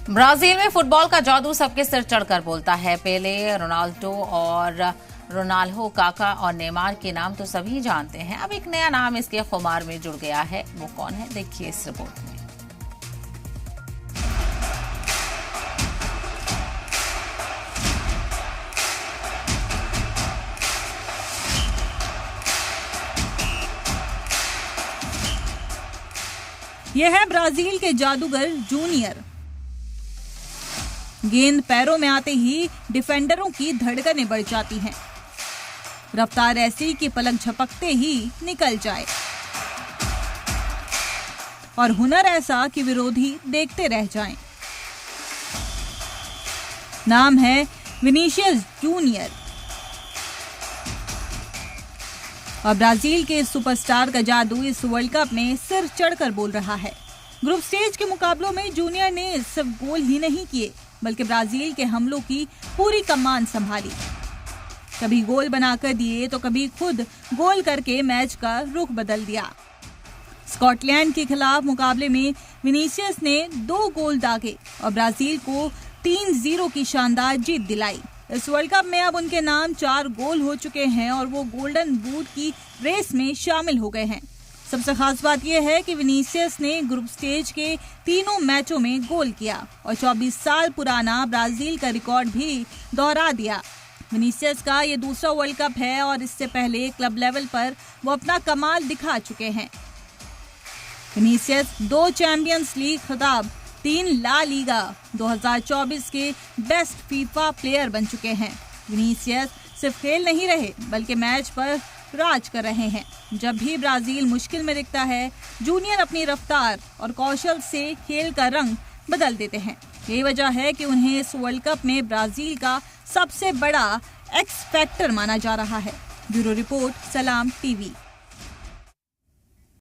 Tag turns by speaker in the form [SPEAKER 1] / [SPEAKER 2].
[SPEAKER 1] Brazil में football का जादू सबके सिर चढ़कर बोलता है। पेले, रोनाल्डो और रोनाल्डो, काका और नेमार के नाम तो सभी जानते हैं। अब एक नया नाम इसके खुमार में जुड़ गया है। वो कौन है, देखिए इस रिपोर्ट में।
[SPEAKER 2] यह है ब्राजील के जादूगर जूनियर। गेंद पैरों में आते ही डिफेंडरों की धड़कनें बढ़ जाती हैं। रफ्तार ऐसी कि पलक झपकते ही निकल जाए और हुनर ऐसा कि विरोधी देखते रह जाएं। नाम है विनीशियस जूनियर और ब्राजील के सुपरस्टार का जादू इस वर्ल्ड कप में सिर चढ़कर बोल रहा है। ग्रुप स्टेज के मुकाबलों में जूनियर ने सिर्फ गोल ही नहीं किए, बल्कि ब्राजील के हमलों की पूरी कमान संभाली। कभी गोल बनाकर दिए तो कभी खुद गोल करके मैच का रुख बदल दिया। स्कॉटलैंड के खिलाफ मुकाबले में विनीसियस ने 2 गोल दागे और ब्राजील को 3-0 की शानदार जीत दिलाई। इस वर्ल्ड कप में अब उनके नाम 4 गोल हो चुके हैं और वो गोल्डन बूट की रेस में शामिल हो गए हैं। सबसे खास बात यह है कि विनीसियस ने ग्रुप स्टेज के तीनों मैचों में गोल किया और 24 साल पुराना ब्राजील का रिकॉर्ड भी दोहरा दिया। विनीसियस का ये दूसरा वर्ल्ड कप है और इससे पहले क्लब लेवल पर वो अपना कमाल दिखा चुके हैं। विनीसियस 2 चैंपियंस लीग खिताब, 3 ला लीगा, 2024 के बेस्ट फीफा प्लेयर बन चुके हैं। विनीसियस सिर्फ खेल नहीं रहे बल्कि मैच पर राज कर रहे हैं। जब भी ब्राजील मुश्किल में दिखता है, जूनियर अपनी रफ्तार और कौशल से खेल का रंग बदल देते हैं। यही वजह है कि उन्हें इस वर्ल्ड कप में ब्राजील का सबसे बड़ा एक्स फैक्टर माना जा रहा है। ब्यूरो रिपोर्ट, सलाम टीवी।